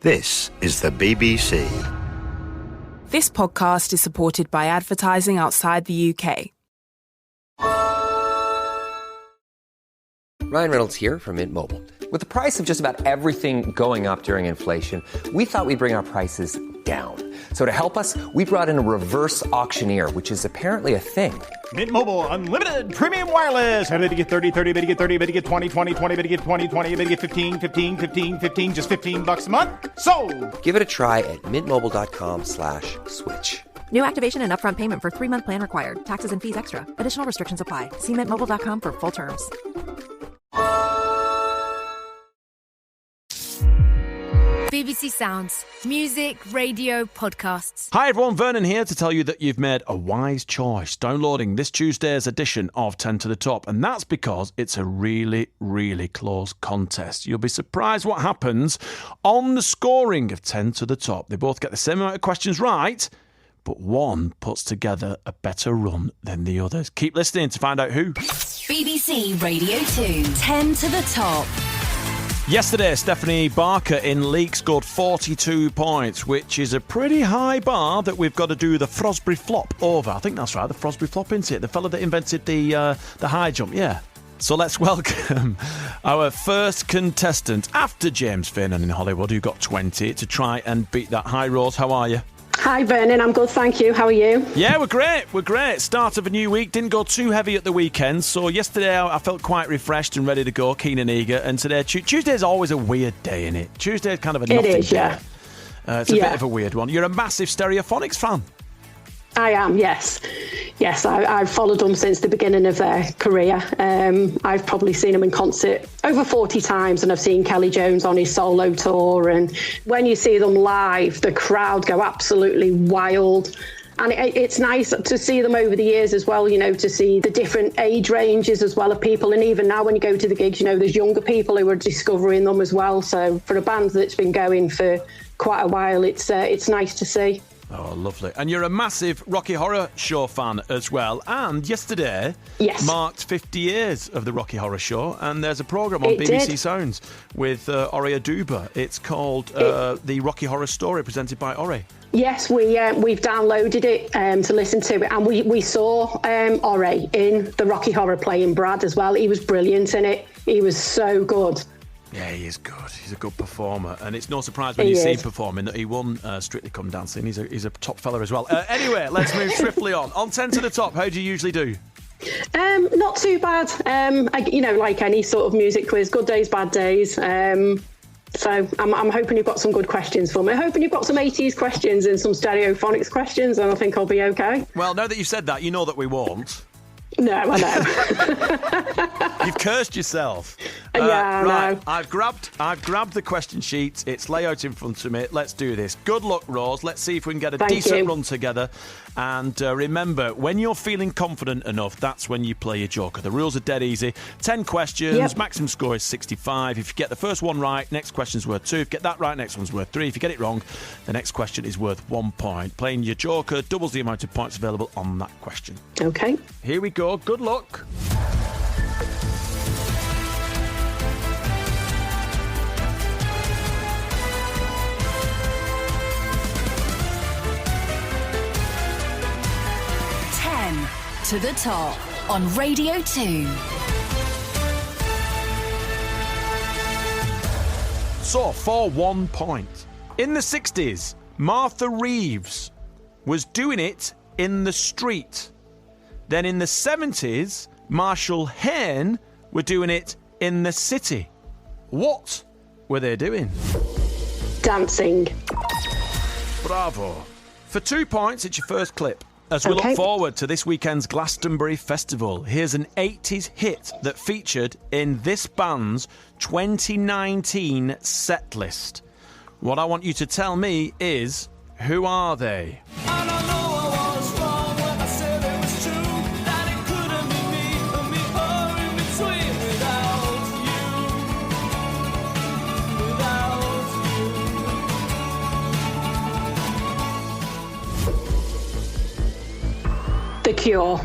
This is the BBC. This podcast is supported by advertising outside the UK. Ryan Reynolds here from Mint Mobile. With the price of just about everything going up during inflation, we thought we'd bring our prices down. So to help us, we brought in a reverse auctioneer, which is apparently a thing. Mint Mobile Unlimited Premium Wireless. How to get 30, 30, bit to get 30, bit to get 20, 20, 20, bit to get 20, 20, bit to get 15, 15, 15, 15, just $15 a month? Sold! Give it a try at mintmobile.com/switch. New activation and upfront payment for 3-month plan required. Taxes and fees extra. Additional restrictions apply. See mintmobile.com for full terms. BBC Sounds. Music, radio, podcasts. Hi everyone, Vernon here to tell you that you've made a wise choice downloading this Tuesday's edition of 10 to the Top, and that's because it's a really, really close contest. You'll be surprised what happens on the scoring of 10 to the Top. They both get the same amount of questions right, but one puts together a better run than the others. Keep listening to find out who. BBC Radio 2. 10 to the Top. Yesterday, Stephanie Barker in Leek scored 42 points, which is a pretty high bar that we've got to do the Frosbury flop over. I think that's right, the Frosbury flop, isn't it? The fella that invented the high jump, yeah. So let's welcome our first contestant after James Vernon in Hollywood, who got 20, to try and beat that high. Rose, how are you? Hi Vernon, I'm good, thank you. How are you? Yeah, we're great. Start of a new week. Didn't go too heavy at the weekend, so yesterday I felt quite refreshed and ready to go, keen and eager. And today, Tuesday's always a weird day, isn't it? Tuesday's kind of a nothing day. Yeah. It's a bit of a weird one. You're a massive Stereophonics fan. I am, yes. Yes, I've followed them since the beginning of their career. I've probably seen them in concert over 40 times, and I've seen Kelly Jones on his solo tour. And when you see them live, the crowd go absolutely wild. And it's nice to see them over the years as well, you know, to see the different age ranges as well of people. And even now when you go to the gigs, you know, there's younger people who are discovering them as well. So for a band that's been going for quite a while, it's nice to see. Oh, lovely. And you're a massive Rocky Horror Show fan as well. And yesterday marked 50 years of the Rocky Horror Show. And there's a programme on BBC Sounds with Ori Aduba. It's called The Rocky Horror Story, presented by Ori. Yes, we've downloaded it to listen to it. And we saw Ori in the Rocky Horror playing Brad as well. He was brilliant in it. He was so good. Yeah, he is good. He's a good performer, and it's no surprise when you see him performing that he won Strictly Come Dancing. He's a top fella as well. Anyway, let's move swiftly on. On 10 to the Top, how do you usually do? Not too bad. Like any sort of music quiz, good days, bad days. So I'm hoping you've got some good questions for me. I'm hoping you've got some 80s questions and some Stereophonics questions, and I think I'll be okay. Well, now that you've said that, you know that we won't. No, I know. You've cursed yourself. Yeah, right. I know. I've grabbed the question sheet. It's layout in front of me. Let's do this. Good luck, Rose. Let's see if we can get a decent run together. And remember, when you're feeling confident enough, that's when you play your joker. The rules are dead easy. 10 questions. Maximum score is 65. If you get the first one right, next question's worth 2. If you get that right, next one's worth 3. If you get it wrong, the next question is worth 1 point. Playing your joker doubles the amount of points available on that question. Okay. Here we go. Good luck. To the Top on Radio 2. So, for 1 point. In the 60s, Martha Reeves was doing it in the street. Then in the 70s, Marshall Hayne were doing it in the city. What were they doing? Dancing. Bravo. For 2 points, it's your first clip. As we look forward to this weekend's Glastonbury Festival, here's an 80s hit that featured in this band's 2019 set list. What I want you to tell me is, who are they? The Cure.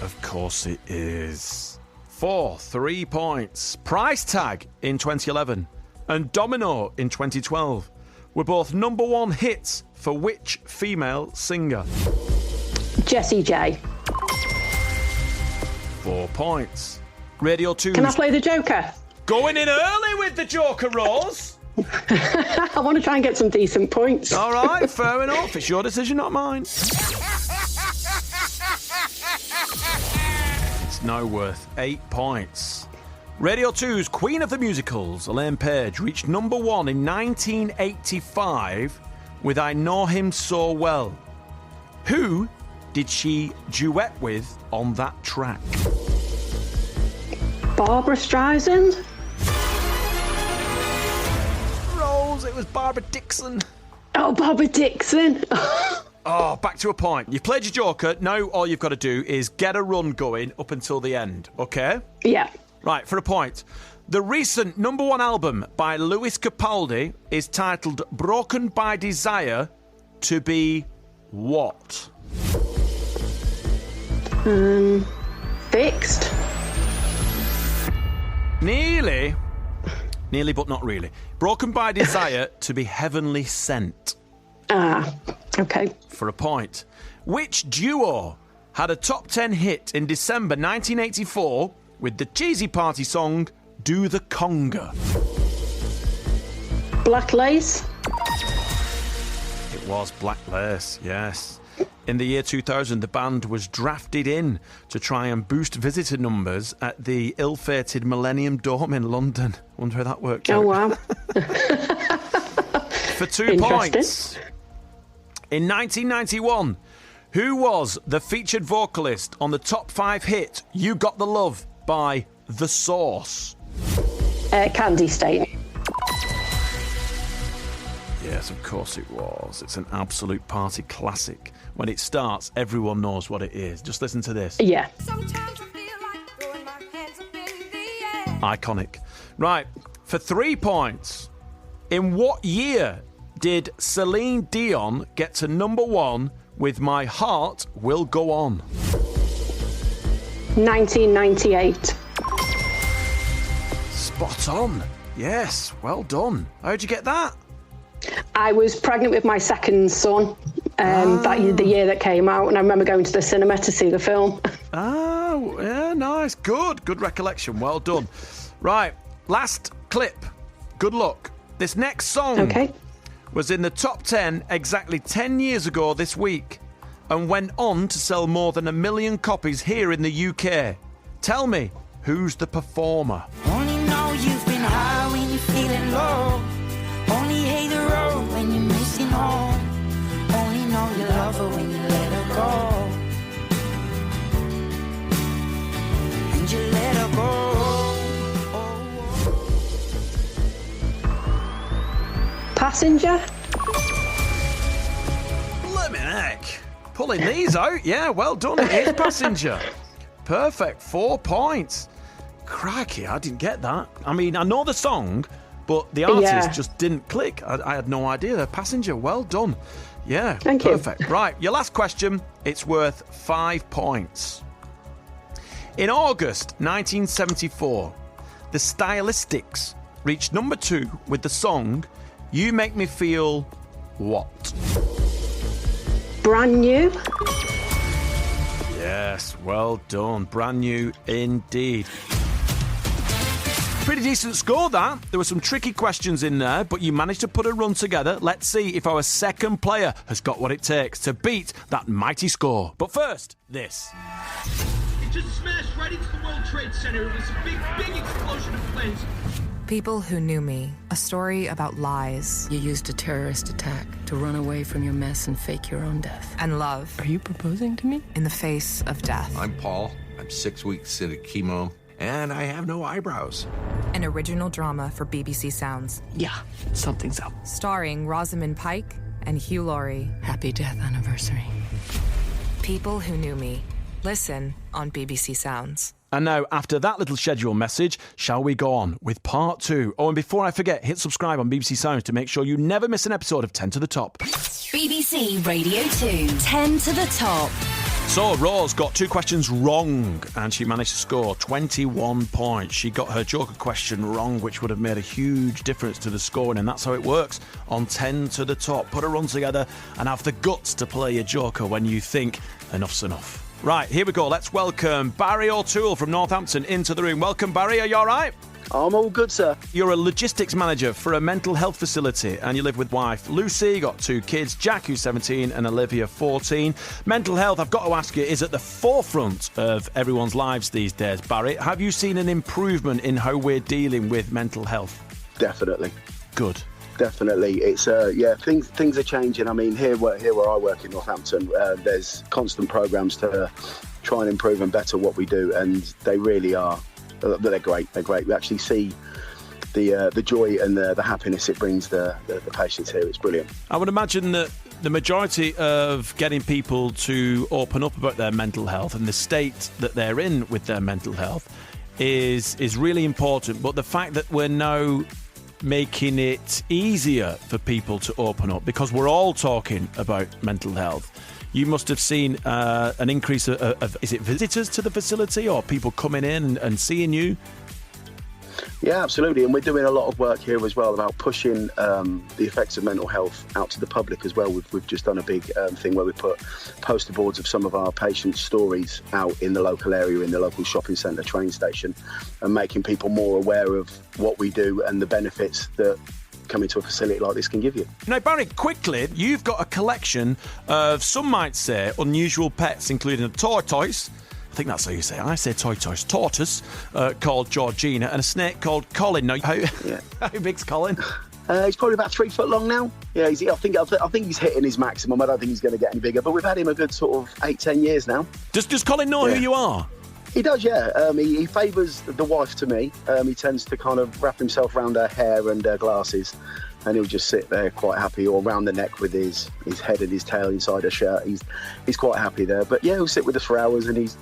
Of course it is. For 3 points. Price tag in 2011. and Domino in 2012 were both number one hits for which female singer? Jessie J. 4 points. Radio 2's... Can I play the Joker? Going in early with the Joker, Rose. I want to try and get some decent points. All right, fair enough. It's your decision, not mine. It's now worth 8 points. Radio 2's Queen of the Musicals, Elaine Page, reached number one in 1985 with I Know Him So Well. Who did she duet with on that track? Barbara Streisand? Rose, it was Barbara Dixon. Oh, Barbara Dixon. Oh, back to a point. You've played your Joker. Now all you've got to do is get a run going up until the end, okay? Yeah. Right, for a point. The recent number one album by Lewis Capaldi is titled Broken by Desire to be what? Fixed? Nearly. Nearly, but not really. Broken by Desire to be heavenly sent. Ah, okay. For a point. Which duo had a top 10 hit in December 1984 with the cheesy party song Do the Conga? Black Lace? It was Black Lace, yes. In the year 2000, the band was drafted in to try and boost visitor numbers at the ill-fated Millennium Dome in London. Wonder how that worked out. Oh, wow. For 2 points. In 1991, who was the featured vocalist on the top 5 hit You Got the Love by The Source? Candy State. Yes, of course it was. It's an absolute party classic. When it starts, everyone knows what it is. Just listen to this. Yeah. Iconic. Right, for 3 points. In what year did Celine Dion get to number one with My Heart Will Go On? 1998. Spot on. Yes, well done. How'd you get that? I was pregnant with my second son the year that came out, and I remember going to the cinema to see the film. Oh, yeah, nice. Good recollection. Well done. Right, last clip. Good luck. This next song was in the top 10 exactly 10 years ago this week and went on to sell more than 1 million copies here in the UK. Tell me, who's the performer? Only know you've been high when you're feeling low. Only hate the road when you're missing home. Only know you love her when you let her go. And you let her go. Passenger? Blimmin' heck. Pulling these out. Yeah, well done. It is Passenger. Perfect. 4 points. Crikey, I didn't get that. I mean, I know the song, but the artist just didn't click. I had no idea. The Passenger, well done. Yeah, Thank you. Perfect. Right, your last question. It's worth 5 points. In August 1974, the Stylistics reached number 2 with the song You Make Me Feel What? Brand New? Yes, well done. Brand new indeed. Pretty decent score, that. There were some tricky questions in there, but you managed to put a run together. Let's see if our second player has got what it takes to beat that mighty score. But first, this. It just smashed right into the World Trade Center. It was a big explosion of flames. People who knew me. A story about lies. You used a terrorist attack to run away from your mess and fake your own death. And love. Are you proposing to me? In the face of death. I'm Paul. I'm 6 weeks into chemo, and I have no eyebrows. An original drama for BBC Sounds. Yeah, something's up. Starring Rosamund Pike and Hugh Laurie. Happy death anniversary. People who knew me. Listen on BBC Sounds. And now, after that little schedule message, shall we go on with part 2? Oh, and before I forget, hit subscribe on BBC Sounds to make sure you never miss an episode of 10 to the Top. BBC Radio 2, 10 to the Top. So Rose got 2 questions wrong and she managed to score 21 points. She got her joker question wrong, which would have made a huge difference to the scoring, and that's how it works on 10 to the top. Put a run together and have the guts to play your joker when you think enough's enough. Right, here we go. Let's welcome Barry O'Toole from Northampton into the room. Welcome, Barry. Are you all right? I'm all good, sir. You're a logistics manager for a mental health facility and you live with wife Lucy, got 2 kids, Jack who's 17 and Olivia 14. Mental health, I've got to ask you, is at the forefront of everyone's lives these days, Barry. Have you seen an improvement in how we're dealing with mental health? Definitely. Good. Definitely. It's things are changing. I mean, here where I work in Northampton, there's constant programmes to try and improve and better what we do, and they really are. They're great. We actually see the joy and the happiness it brings the patients here. It's brilliant. I would imagine that the majority of getting people to open up about their mental health and the state that they're in with their mental health is really important. But the fact that we're now making it easier for people to open up because we're all talking about mental health. You must have seen an increase of is it visitors to the facility or people coming in and seeing you? Yeah, absolutely. And we're doing a lot of work here as well about pushing the effects of mental health out to the public as well. We've just done a big thing where we put poster boards of some of our patients' stories out in the local area, in the local shopping centre, train station, and making people more aware of what we do and the benefits that coming to a facility like this can give you. Now, Barry, quickly, you've got a collection of, some might say, unusual pets, including a tortoise. I think that's how you say it. I say tortoise. Tortoise called Georgina and a snake called Colin. Now, how big's Colin? He's probably about 3 foot long now. Yeah, I think he's hitting his maximum. I don't think he's going to get any bigger, but we've had him a good sort of 8-10 years now. Does Colin know who you are? He does, yeah. He favours the wife to me. He tends to kind of wrap himself around her hair and her glasses, and he'll just sit there quite happy, or around the neck with his head and his tail inside her shirt. He's quite happy there. But yeah, he'll sit with us for hours, and he's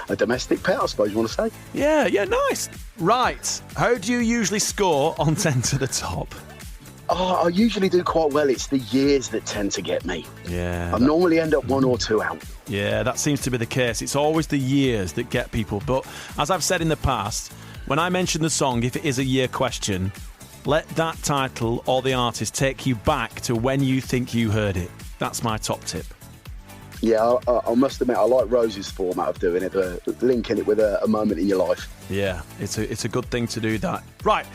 a domestic pet, I suppose you want to say. Yeah, nice. Right, how do you usually score on 10 to the top? Oh, I usually do quite well. It's the years that tend to get me. Yeah. I normally end up 1 or 2 out. Yeah, that seems to be the case. It's always the years that get people. But as I've said in the past, when I mention the song, if it is a year question, let that title or the artist take you back to when you think you heard it. That's my top tip. Yeah, I must admit, I like Rose's format of doing it, but linking it with a moment in your life. Yeah, it's a good thing to do that. Right,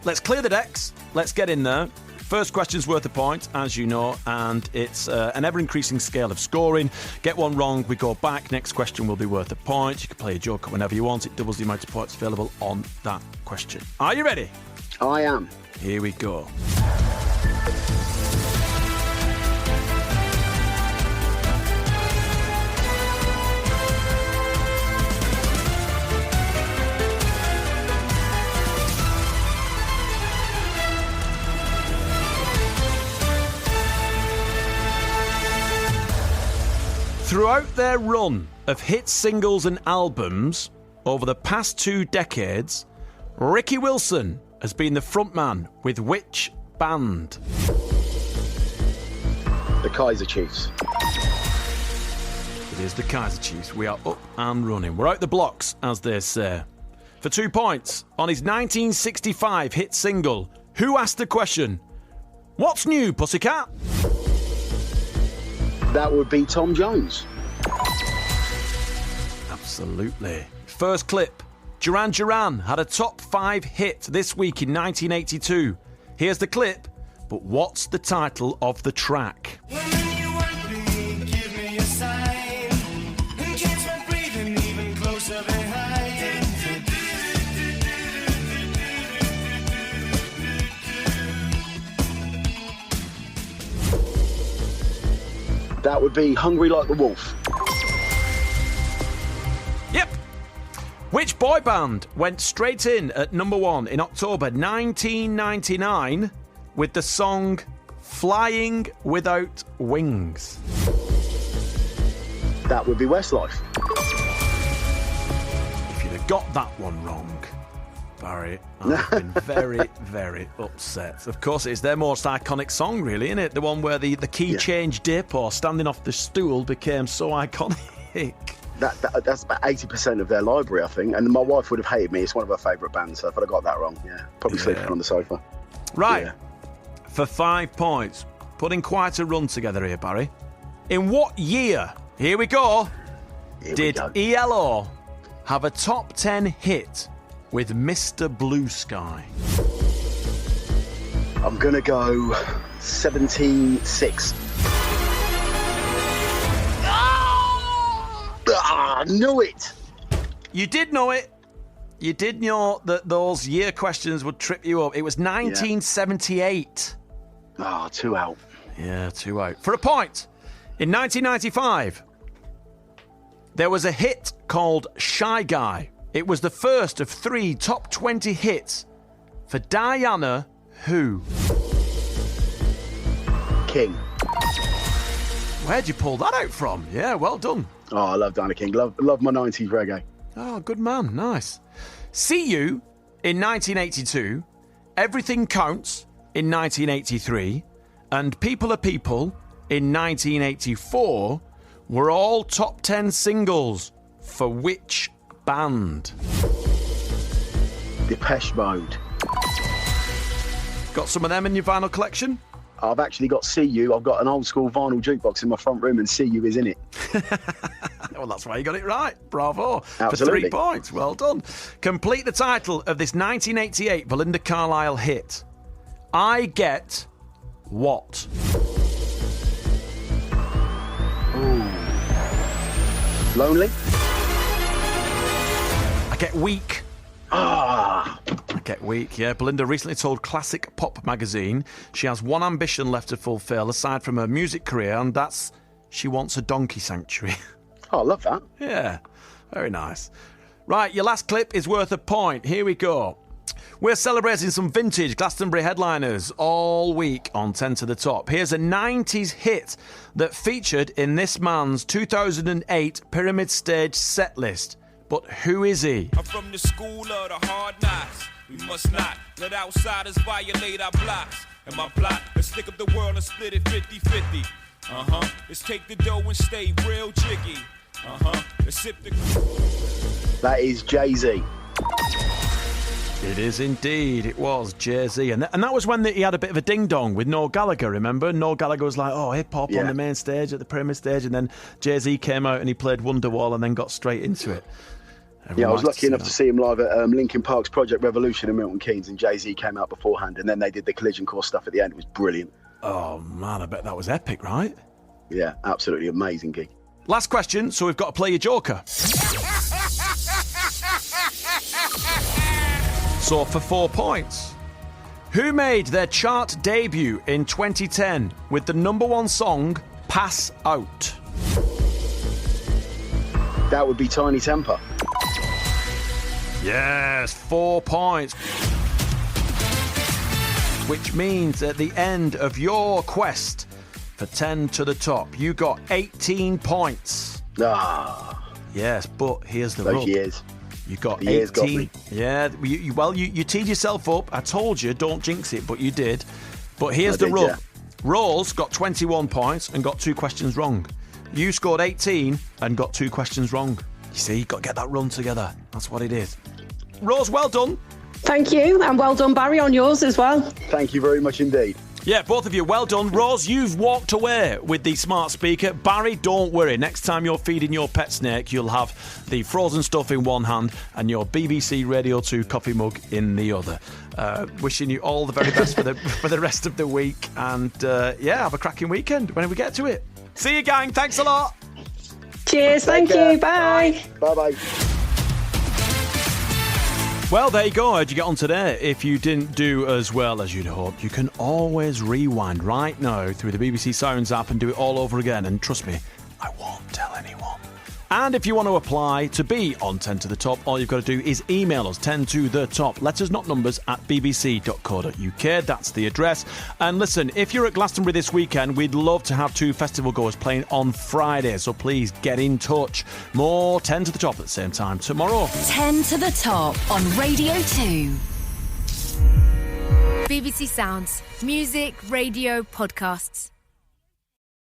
let's clear the decks. Let's get in there. First question's worth a point, as you know, and it's an ever-increasing scale of scoring. Get one wrong, we go back. Next question will be worth a point. You can play a joker whenever you want. It doubles the amount of points available on that question. Are you ready? I am. Here we go. Throughout their run of hit singles and albums over the past 2 decades, Ricky Wilson has been the frontman with which band? The Kaiser Chiefs. It is the Kaiser Chiefs. We are up and running. We're out the blocks, as they say. For 2 points, on his 1965 hit single, who asked the question, "What's new, Pussycat?" That would be Tom Jones. Absolutely. First clip. Duran Duran had a top 5 hit this week in 1982. Here's the clip, but what's the title of the track? That would be Hungry Like the Wolf. Yep. Which boy band went straight in at number 1 in October 1999 with the song Flying Without Wings? That would be Westlife. If you'd have got that one wrong, Barry. I've been very, very upset. Of course, it's their most iconic song, really, isn't it? The one where the key change dip or standing off the stool became so iconic. That's about 80% of their library, I think. And my wife would have hated me. It's one of her favourite bands, so if I'd have got that wrong, probably sleeping on the sofa. Right. Yeah. For 5 points. Putting quite a run together here, Barry. In what year, here we go, did ELO have a top 10 hit with Mr. Blue Sky? I'm going to go 17.6. I knew it. You did know it. You did know that those year questions would trip you up. It was 1978. 2 out. Yeah, 2 out. For a point, in 1995, there was a hit called Shy Guy. It was the first of 3 top 20 hits for Diana who? King. Where'd you pull that out from? Yeah, well done. Oh, I love Diana King. Love my 90s reggae. Oh, good man. Nice. See You in 1982, Everything Counts in 1983, and People Are People in 1984 were all top 10 singles for which band? Depeche Mode. Got some of them in your vinyl collection? I've actually got See You. I've got an old school vinyl jukebox in my front room and See You is in it. Well, that's why you got it right. Bravo. Absolutely. For 3 points. Well done. Complete the title of this 1988 Belinda Carlisle hit. I Get What? Ooh. Lonely? I Get Weak. I Get Weak, yeah. Belinda recently told Classic Pop magazine she has one ambition left to fulfil aside from her music career, and that's she wants a donkey sanctuary. Oh, I love that. Yeah, very nice. Right, your last clip is worth a point. Here we go. We're celebrating some vintage Glastonbury headliners all week on 10 to the Top. Here's a 90s hit that featured in this man's 2008 Pyramid Stage set list. But who is he? I'm from the school of the hard knocks. We must not let outsiders violate our blocks. And my plot, let's stick up the world and split it 50-50. Let's take the dough and stay real jiggy. Let's sip the... That is Jay-Z. It is indeed. It was Jay-Z. And that was when he had a bit of a ding-dong with Noel Gallagher, remember? Noel Gallagher was like, hip-hop on the main stage, at the Pyramid Stage, and then Jay-Z came out and he played Wonderwall and then got straight into it. I was lucky enough to see him live at Linkin Park's Project Revolution in Milton Keynes, and Jay-Z came out beforehand, and then they did the Collision Course stuff at the end. It was brilliant. Oh, man, I bet that was epic, right? Yeah, absolutely amazing gig. Last question, so we've got to play your joker. So for 4 points, who made their chart debut in 2010 with the #1 song, Pass Out? That would be Tiny Temper. Yes, 4 points. Which means at the end of your quest for 10 to the Top, you got 18 points. Yes, but here's the rub. Years. You got the 18. Years got me. Yeah, you teed yourself up. I told you, don't jinx it, but you did. But here's the rub. Yeah. Rose got 21 points and got 2 questions wrong. You scored 18 and got 2 questions wrong. You see, you've got to get that run together. That's what it is. Rose, well done. Thank you, and well done, Barry, on yours as well. Thank you very much indeed. Yeah, both of you, well done. Rose, you've walked away with the smart speaker. Barry, don't worry. Next time you're feeding your pet snake, you'll have the frozen stuff in one hand and your BBC Radio 2 coffee mug in the other. Wishing you all the very best for the rest of the week. And, have a cracking weekend when we get to it. See you, gang. Thanks a lot. Cheers. Thank you. Bye. Bye-bye. Well, there you go. How'd you get on today? If you didn't do as well as you'd hoped, you can always rewind right now through the BBC Sounds app and do it all over again. And trust me, I won't tell anyone. And if you want to apply to be on 10 to the Top, all you've got to do is email us 10 to the top, letters not numbers, at bbc.co.uk. That's the address. And listen, if you're at Glastonbury this weekend, we'd love to have 2 festival goers playing on Friday, so please get in touch. More 10 to the Top at the same time tomorrow. 10 to the Top on Radio 2. BBC Sounds. Music, radio, podcasts.